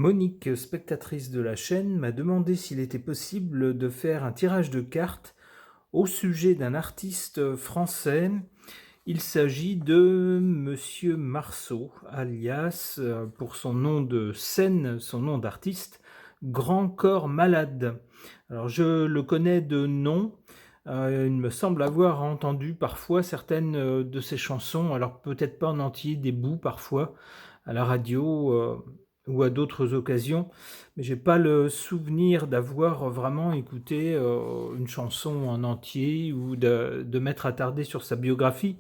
Monique, spectatrice de la chaîne, m'a demandé s'il était possible de faire un tirage de cartes au sujet d'un artiste français. Il s'agit de Monsieur Marceau, alias, pour son nom de scène, son nom d'artiste, Grand Corps Malade. Alors je le connais de nom, il me semble avoir entendu parfois certaines de ses chansons, alors peut-être pas en entier, des bouts parfois, à la radio ou à d'autres occasions, mais j'ai pas le souvenir d'avoir vraiment écouté une chanson en entier ou de m'être attardé sur sa biographie.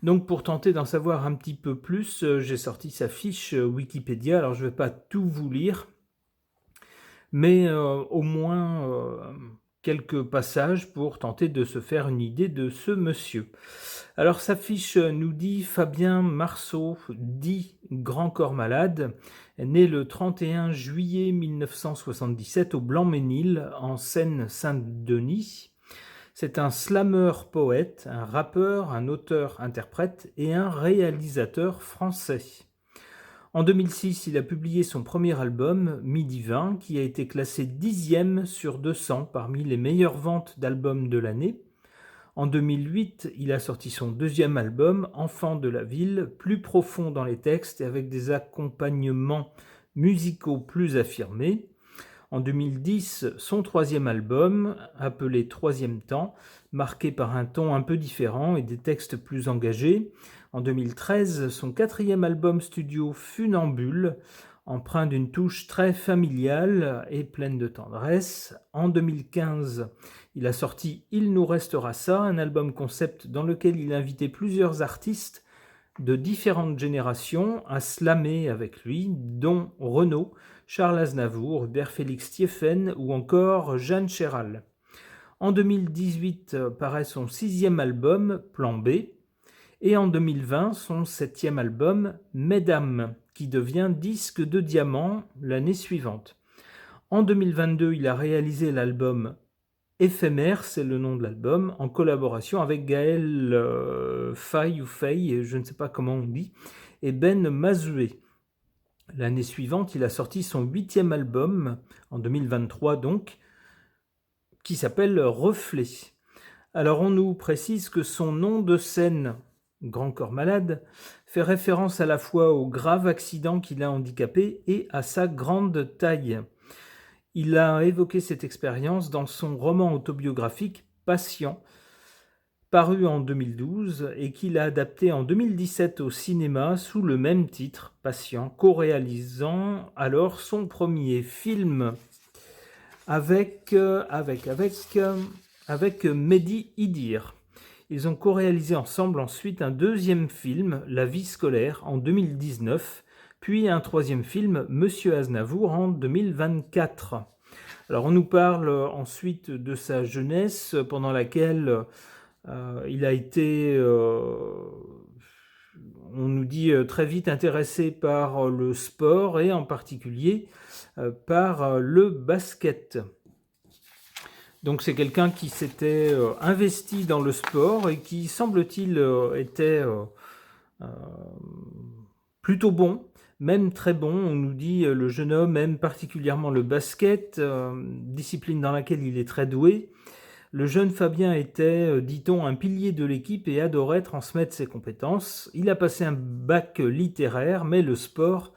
Donc pour tenter d'en savoir un petit peu plus, j'ai sorti sa fiche Wikipédia. Alors je ne vais pas tout vous lire, mais au moins quelques passages pour tenter de se faire une idée de ce monsieur. Alors sa fiche nous dit Fabien Marceau, dit Grand Corps Malade, est né le 31 juillet 1977 au Blanc-Ménil, en Seine-Saint-Denis. C'est un slameur poète, un rappeur, un auteur-interprète et un réalisateur français. En 2006, il a publié son premier album, Midi 20, qui a été classé 10e sur 200 parmi les meilleures ventes d'albums de l'année. En 2008, il a sorti son deuxième album, Enfant de la ville, plus profond dans les textes et avec des accompagnements musicaux plus affirmés. En 2010, son troisième album, appelé Troisième temps, marqué par un ton un peu différent et des textes plus engagés. En 2013, son quatrième album studio Funambule, empreint d'une touche très familiale et pleine de tendresse. En 2015, il a sorti Il nous restera ça, un album concept dans lequel il invitait plusieurs artistes de différentes générations à slammer avec lui, dont Renaud, Charles Aznavour, Hubert Félix Thieffen ou encore Jeanne Chéral. En 2018 paraît son sixième album, Plan B, et en 2020 son septième album, Mesdames, qui devient disque de diamant l'année suivante. En 2022, il a réalisé l'album Éphémère, c'est le nom de l'album, en collaboration avec Gaël Faye, je ne sais pas comment on dit, et Ben Mazoué. L'année suivante, il a sorti son huitième album, en 2023 donc, qui s'appelle Reflet. Alors on nous précise que son nom de scène, Grand Corps Malade, fait référence à la fois au grave accident qui l'a handicapé et à sa grande taille. Il a évoqué cette expérience dans son roman autobiographique Patient, paru en 2012 et qu'il a adapté en 2017 au cinéma sous le même titre, Patient, co-réalisant alors son premier film avec Mehdi Idir. Ils ont co-réalisé ensemble ensuite un deuxième film, La vie scolaire, en 2019, puis un troisième film, Monsieur Aznavour, en 2024. Alors on nous parle ensuite de sa jeunesse, pendant laquelle il a été, on nous dit, très vite intéressé par le sport et en particulier par le basket. Donc c'est quelqu'un qui s'était investi dans le sport et qui, semble-t-il, était plutôt bon, même très bon. On nous dit le jeune homme aime particulièrement le basket, discipline dans laquelle il est très doué. Le jeune Fabien était, dit-on, un pilier de l'équipe et adorait transmettre ses compétences. Il a passé un bac littéraire, mais le sport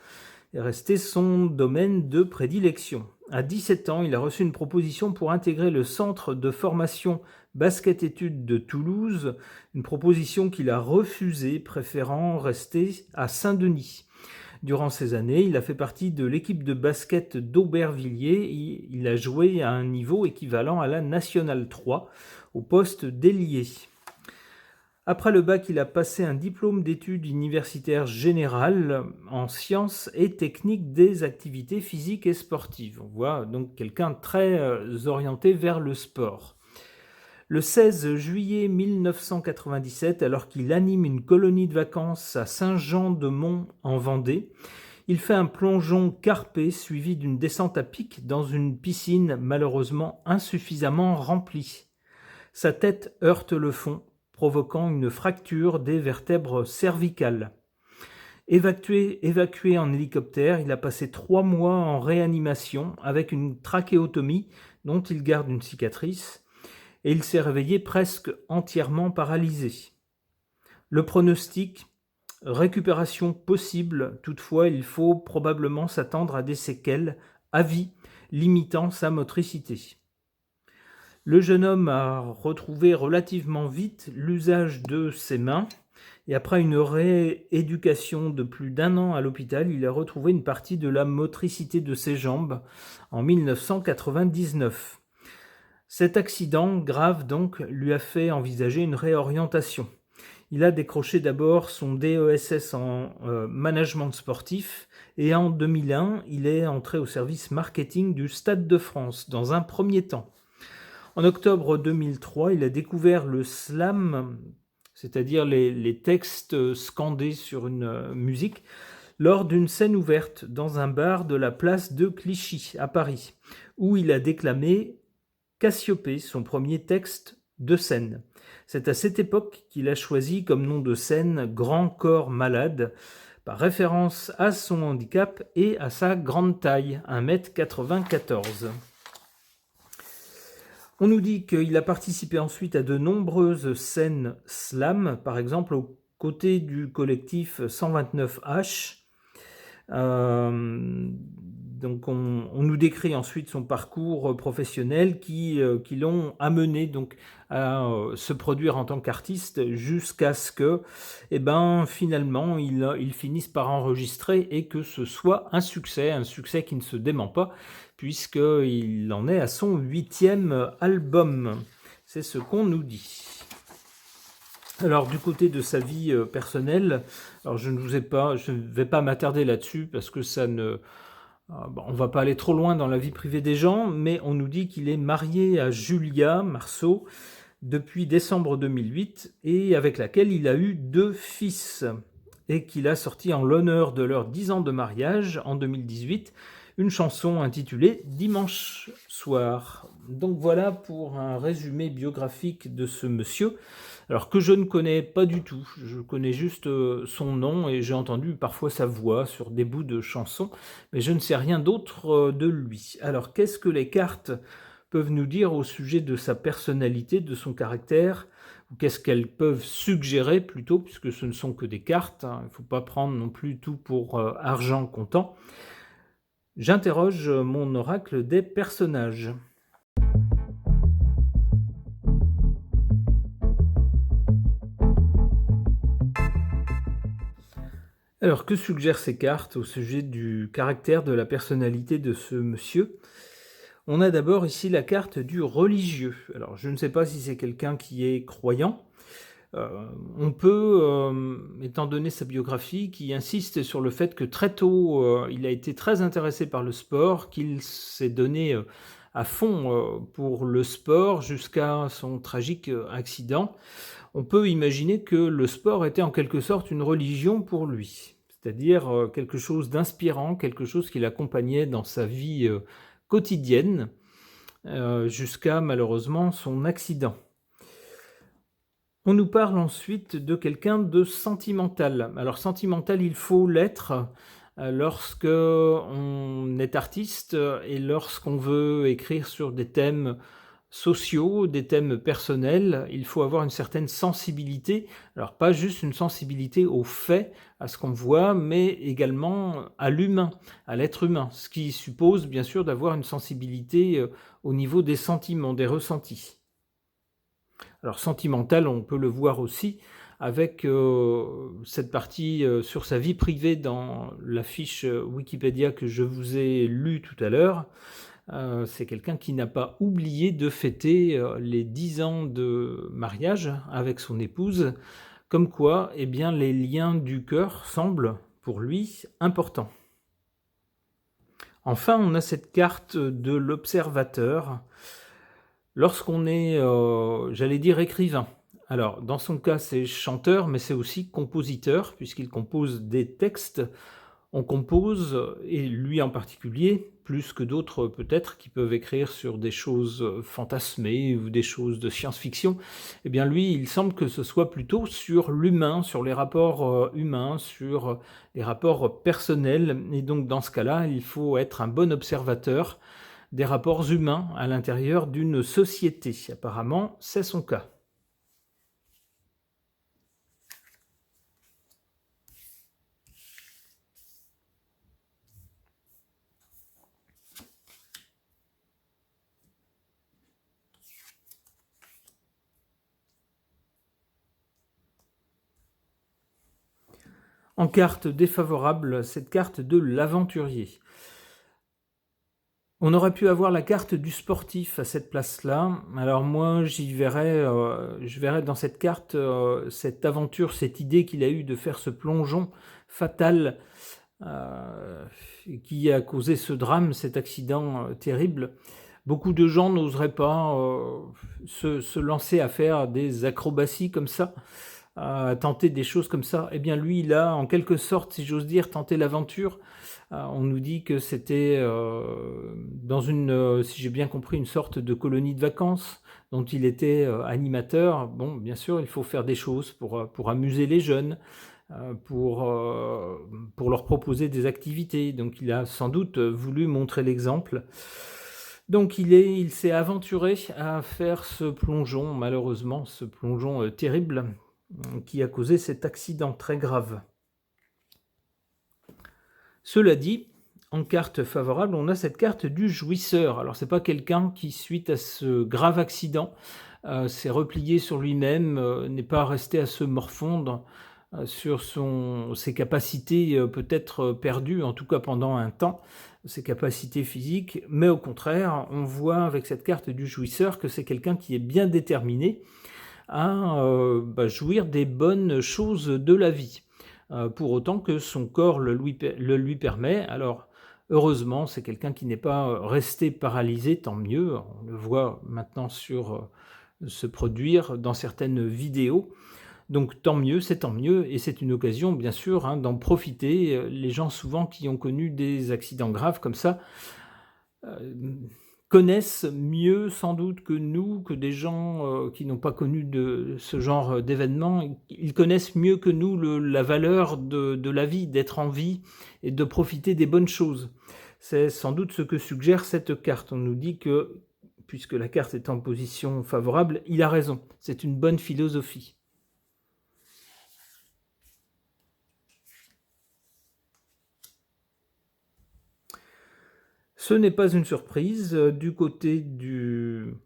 est resté son domaine de prédilection. À 17 ans, il a reçu une proposition pour intégrer le centre de formation basket-études de Toulouse, une proposition qu'il a refusée, préférant rester à Saint-Denis. Durant ces années, il a fait partie de l'équipe de basket d'Aubervilliers et il a joué à un niveau équivalent à la Nationale 3, au poste d'ailier. Après le bac, il a passé un diplôme d'études universitaires générales en sciences et techniques des activités physiques et sportives. On voit donc quelqu'un de très orienté vers le sport. Le 16 juillet 1997, alors qu'il anime une colonie de vacances à Saint-Jean-de-Mont en Vendée, il fait un plongeon carpé suivi d'une descente à pic dans une piscine malheureusement insuffisamment remplie. Sa tête heurte le fond, provoquant une fracture des vertèbres cervicales. Évacué en hélicoptère, il a passé 3 mois en réanimation avec une trachéotomie dont il garde une cicatrice et il s'est réveillé presque entièrement paralysé. Le pronostic, récupération possible, toutefois il faut probablement s'attendre à des séquelles à vie limitant sa motricité. Le jeune homme a retrouvé relativement vite l'usage de ses mains et après une rééducation de plus d'1 an à l'hôpital, il a retrouvé une partie de la motricité de ses jambes en 1999. Cet accident grave donc lui a fait envisager une réorientation. Il a décroché d'abord son DESS en management sportif et en 2001, il est entré au service marketing du Stade de France dans un premier temps. En octobre 2003, il a découvert le slam, c'est-à-dire les textes scandés sur une musique, lors d'une scène ouverte dans un bar de la place de Clichy, à Paris, où il a déclamé Cassiopée, son premier texte de scène. C'est à cette époque qu'il a choisi comme nom de scène Grand Corps Malade, par référence à son handicap et à sa grande taille, 1,94 m. On nous dit qu'il a participé ensuite à de nombreuses scènes slam, par exemple aux côtés du collectif 129H. Donc on nous décrit ensuite son parcours professionnel qui l'ont amené donc à se produire en tant qu'artiste jusqu'à ce que finalement il finisse par enregistrer et que ce soit un succès qui ne se dément pas puisqu'il en est à son 8e album. C'est ce qu'on nous dit. Alors du côté de sa vie personnelle, alors je ne vais pas m'attarder là-dessus parce que on va pas aller trop loin dans la vie privée des gens, mais on nous dit qu'il est marié à Julia Marceau depuis décembre 2008 et avec laquelle il a eu 2 fils et qu'il a sorti en l'honneur de leurs 10 ans de mariage en 2018 une chanson intitulée Dimanche soir. Donc voilà pour un résumé biographique de ce monsieur, alors que je ne connais pas du tout. Je connais juste son nom et j'ai entendu parfois sa voix sur des bouts de chansons, mais je ne sais rien d'autre de lui. Alors qu'est-ce que les cartes peuvent nous dire au sujet de sa personnalité, de son caractère, ou qu'est-ce qu'elles peuvent suggérer plutôt, puisque ce ne sont que des cartes, hein, il ne faut pas prendre non plus tout pour argent comptant. J'interroge mon oracle des personnages. Alors, que suggèrent ces cartes au sujet du caractère, de la personnalité de ce monsieur ? On a d'abord ici la carte du religieux. Alors, je ne sais pas si c'est quelqu'un qui est croyant. On peut, étant donné sa biographie, qui insiste sur le fait que très tôt, il a été très intéressé par le sport, qu'il s'est donné à fond pour le sport jusqu'à son tragique accident. On peut imaginer que le sport était en quelque sorte une religion pour lui, c'est-à-dire quelque chose d'inspirant, quelque chose qui l'accompagnait dans sa vie quotidienne, jusqu'à malheureusement son accident. On nous parle ensuite de quelqu'un de sentimental. Alors sentimental, il faut l'être lorsque on est artiste et lorsqu'on veut écrire sur des thèmes sociaux, des thèmes personnels, il faut avoir une certaine sensibilité. Alors pas juste une sensibilité aux faits, à ce qu'on voit, mais également à l'humain, à l'être humain, ce qui suppose bien sûr d'avoir une sensibilité au niveau des sentiments, des ressentis. Alors sentimental, on peut le voir aussi avec cette partie sur sa vie privée dans la fiche Wikipédia que je vous ai lue tout à l'heure. C'est quelqu'un qui n'a pas oublié de fêter les 10 ans de mariage avec son épouse, comme quoi eh bien, les liens du cœur semblent pour lui importants. Enfin, on a cette carte de l'observateur. Lorsqu'on est, j'allais dire, écrivain, alors dans son cas c'est chanteur, mais c'est aussi compositeur, puisqu'il compose des textes On compose, et lui en particulier, plus que d'autres peut-être qui peuvent écrire sur des choses fantasmées ou des choses de science-fiction, eh bien lui, il semble que ce soit plutôt sur l'humain, sur les rapports humains, sur les rapports personnels. Et donc dans ce cas-là, il faut être un bon observateur des rapports humains à l'intérieur d'une société. Apparemment, c'est son cas. En carte défavorable, cette carte de l'aventurier. On aurait pu avoir la carte du sportif à cette place-là. Alors moi, je verrais dans cette carte cette aventure, cette idée qu'il a eue de faire ce plongeon fatal qui a causé ce drame, cet accident terrible. Beaucoup de gens n'oseraient pas se lancer à faire des acrobaties comme ça, à tenter des choses comme ça. Eh bien lui, il a en quelque sorte, si j'ose dire, tenté l'aventure. On nous dit que c'était dans une, si j'ai bien compris, une sorte de colonie de vacances dont il était animateur. Bon, bien sûr, il faut faire des choses pour amuser les jeunes, pour leur proposer des activités. Donc il a sans doute voulu montrer l'exemple. Donc il s'est aventuré à faire ce plongeon, malheureusement, ce plongeon terrible qui a causé cet accident très grave. Cela dit, en carte favorable, on a cette carte du jouisseur. Alors c'est pas quelqu'un qui, suite à ce grave accident, s'est replié sur lui-même, n'est pas resté à se morfondre sur ses capacités peut-être perdues, en tout cas pendant un temps, ses capacités physiques, mais au contraire, on voit avec cette carte du jouisseur que c'est quelqu'un qui est bien déterminé à jouir des bonnes choses de la vie, pour autant que son corps le lui permet. Alors heureusement, c'est quelqu'un qui n'est pas resté paralysé, tant mieux, on le voit maintenant se produire dans certaines vidéos. Donc tant mieux, et c'est une occasion bien sûr d'en profiter. Les gens souvent qui ont connu des accidents graves comme ça connaissent mieux sans doute que nous, que des gens qui n'ont pas connu de ce genre d'événement, ils connaissent mieux que nous la valeur de la vie, d'être en vie et de profiter des bonnes choses. C'est sans doute ce que suggère cette carte. On nous dit que, puisque la carte est en position favorable, il a raison, c'est une bonne philosophie. Ce n'est pas une surprise. Du côté de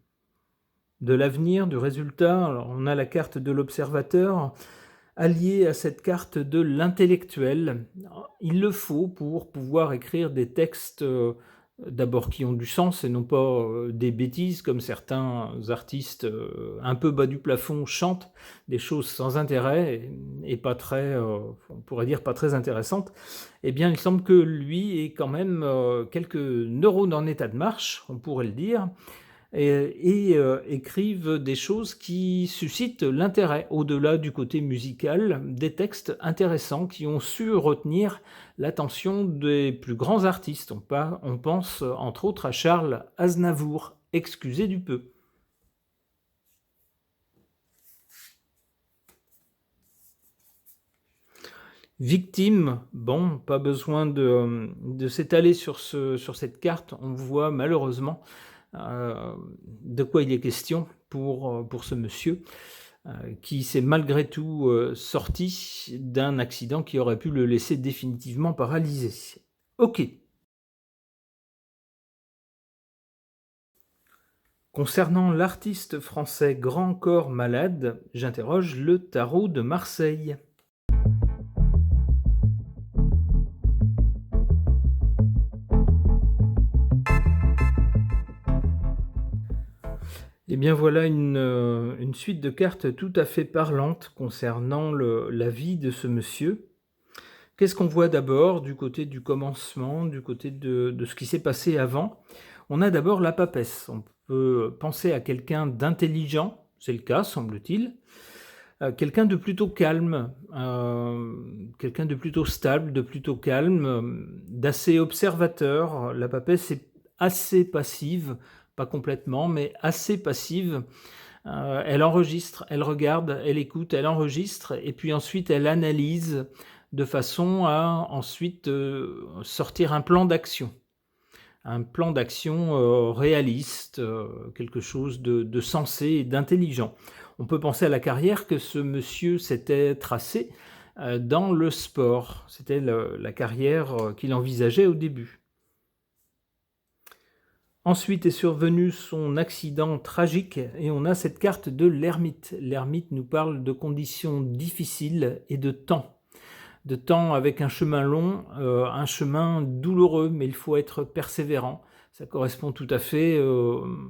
l'avenir, du résultat, alors on a la carte de l'observateur alliée à cette carte de l'intellectuel. Il le faut pour pouvoir écrire des textes d'abord qui ont du sens et non pas des bêtises comme certains artistes un peu bas du plafond chantent, des choses sans intérêt et pas très, on pourrait dire pas très intéressantes. Eh bien il semble que lui ait quand même quelques neurones en état de marche, on pourrait le dire, et écrivent des choses qui suscitent l'intérêt, au-delà du côté musical, des textes intéressants qui ont su retenir l'attention des plus grands artistes. On pense entre autres à Charles Aznavour, excusez du peu. Victime, bon, pas besoin de s'étaler sur cette carte, on voit malheureusement de quoi il est question pour ce monsieur qui s'est malgré tout sorti d'un accident qui aurait pu le laisser définitivement paralysé. Ok. Concernant l'artiste français Grand Corps Malade, j'interroge le tarot de Marseille. Eh bien voilà une suite de cartes tout à fait parlantes concernant la vie de ce monsieur. Qu'est-ce qu'on voit d'abord du côté du commencement, du côté de ce qui s'est passé avant? On a d'abord la papesse. On peut penser à quelqu'un d'intelligent, c'est le cas semble-t-il, quelqu'un de plutôt calme, quelqu'un de plutôt stable, de plutôt calme, d'assez observateur. La papesse est assez passive, pas complètement, mais assez passive. Elle enregistre, elle regarde, elle écoute, elle enregistre, et puis ensuite elle analyse de façon à ensuite sortir un plan d'action. Un plan d'action réaliste, quelque chose de sensé et d'intelligent. On peut penser à la carrière que ce monsieur s'était tracée dans le sport. C'était la carrière qu'il envisageait au début. Ensuite est survenu son accident tragique et on a cette carte de l'ermite. L'ermite nous parle de conditions difficiles et de temps. De temps avec un chemin long, un chemin douloureux, mais il faut être persévérant. Ça correspond tout à fait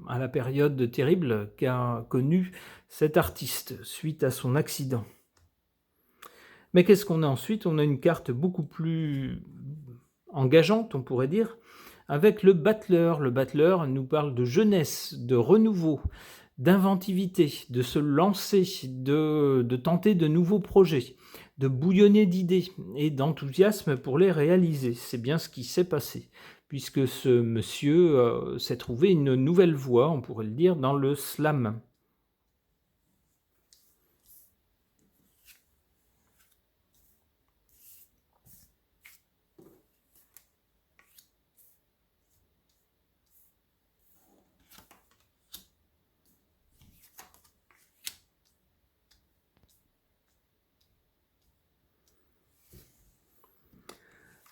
à la période terrible qu'a connue cet artiste suite à son accident. Mais qu'est-ce qu'on a ensuite? On a une carte beaucoup plus engageante, on pourrait dire, avec le battleur. Le battleur nous parle de jeunesse, de renouveau, d'inventivité, de se lancer, de tenter de nouveaux projets, de bouillonner d'idées et d'enthousiasme pour les réaliser. C'est bien ce qui s'est passé, puisque ce monsieur s'est trouvé une nouvelle voie, on pourrait le dire, dans le slam.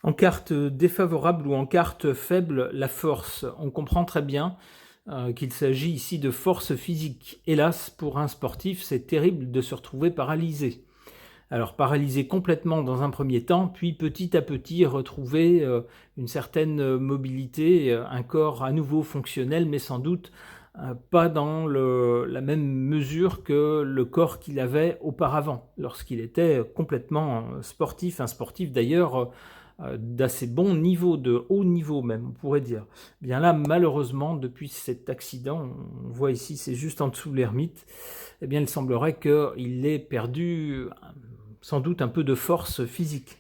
En carte défavorable ou en carte faible, la force. On comprend très bien qu'il s'agit ici de force physique. Hélas, pour un sportif, c'est terrible de se retrouver paralysé. Alors paralysé complètement dans un premier temps, puis petit à petit retrouver une certaine mobilité, un corps à nouveau fonctionnel, mais sans doute pas dans la même mesure que le corps qu'il avait auparavant, lorsqu'il était complètement sportif, un sportif d'ailleurs d'assez bon niveau, de haut niveau même, on pourrait dire. Bien là, malheureusement, depuis cet accident, on voit ici, c'est juste en dessous de l'ermite, eh bien il semblerait qu'il ait perdu sans doute un peu de force physique.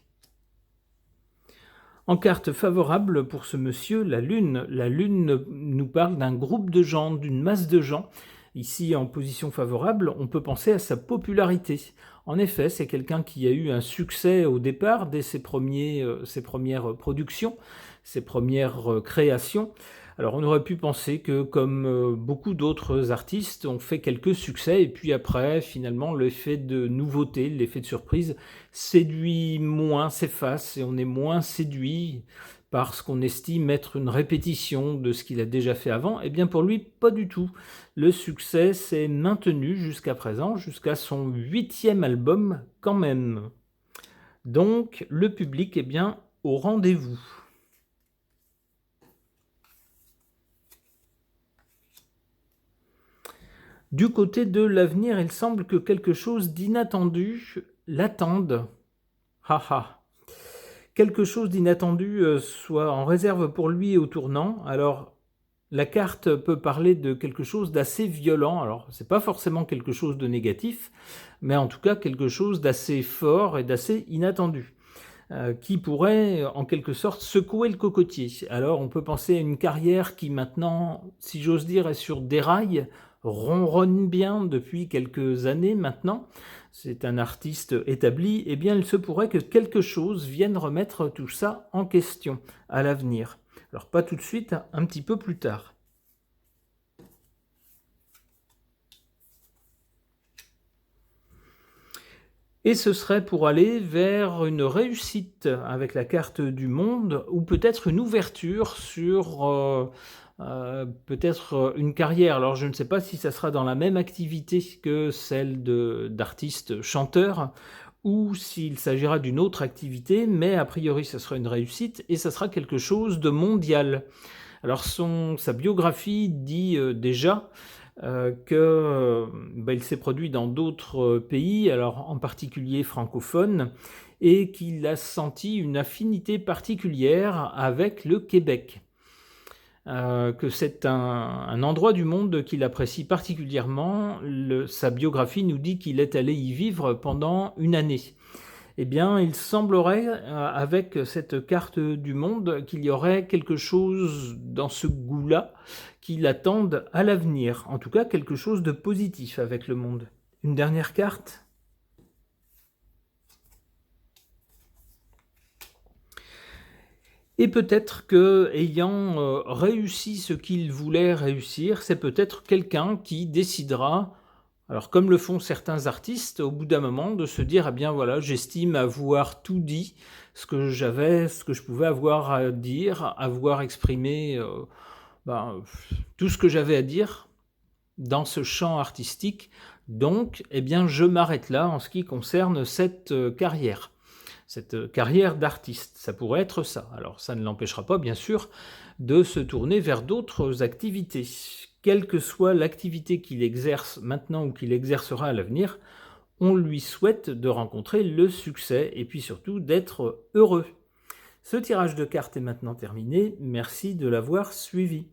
En carte favorable pour ce monsieur, la Lune nous parle d'un groupe de gens, d'une masse de gens. Ici, en position favorable, on peut penser à sa popularité. En effet, c'est quelqu'un qui a eu un succès au départ, dès ses premières productions, ses premières créations. Alors on aurait pu penser que, comme beaucoup d'autres artistes, on fait quelques succès et puis après, finalement, l'effet de nouveauté, l'effet de surprise séduit moins, s'efface et on est moins séduit parce qu'on estime être une répétition de ce qu'il a déjà fait avant. Eh bien pour lui, pas du tout. Le succès s'est maintenu jusqu'à présent, jusqu'à son 8e album quand même. Donc le public est bien au rendez-vous. Du côté de l'avenir, il semble que quelque chose d'inattendu l'attende. Haha. Quelque chose d'inattendu soit en réserve pour lui au tournant. Alors, la carte peut parler de quelque chose d'assez violent. Alors, c'est pas forcément quelque chose de négatif, mais en tout cas quelque chose d'assez fort et d'assez inattendu, qui pourrait en quelque sorte secouer le cocotier. Alors, on peut penser à une carrière qui maintenant, si j'ose dire, est sur des rails, ronronne bien depuis quelques années maintenant, c'est un artiste établi, eh bien il se pourrait que quelque chose vienne remettre tout ça en question à l'avenir. Alors pas tout de suite, un petit peu plus tard. Et ce serait pour aller vers une réussite avec la carte du monde, ou peut-être une ouverture sur peut-être une carrière. Alors je ne sais pas si ça sera dans la même activité que celle d'artiste chanteur, ou s'il s'agira d'une autre activité, mais a priori ça sera une réussite, et ça sera quelque chose de mondial. Alors sa biographie dit déjà qu'il s'est produit dans d'autres pays, alors en particulier francophones, et qu'il a senti une affinité particulière avec le Québec. que c'est un endroit du monde qu'il apprécie particulièrement. Sa biographie nous dit qu'il est allé y vivre pendant une année. Eh bien, il semblerait, avec cette carte du monde, qu'il y aurait quelque chose dans ce goût-là qui l'attende à l'avenir. En tout cas, quelque chose de positif avec le monde. Une dernière carte. Et peut-être que, ayant réussi ce qu'il voulait réussir, c'est peut-être quelqu'un qui décidera, alors comme le font certains artistes, au bout d'un moment, de se dire, ah bien voilà, j'estime avoir tout dit, ce que je pouvais avoir à dire, avoir exprimé tout ce que j'avais à dire dans ce champ artistique. Donc, eh bien, je m'arrête là en ce qui concerne cette carrière d'artiste. Ça pourrait être ça. Alors, ça ne l'empêchera pas, bien sûr, de se tourner vers d'autres activités. Quelle que soit l'activité qu'il exerce maintenant ou qu'il exercera à l'avenir, on lui souhaite de rencontrer le succès et puis surtout d'être heureux. Ce tirage de cartes est maintenant terminé. Merci de l'avoir suivi.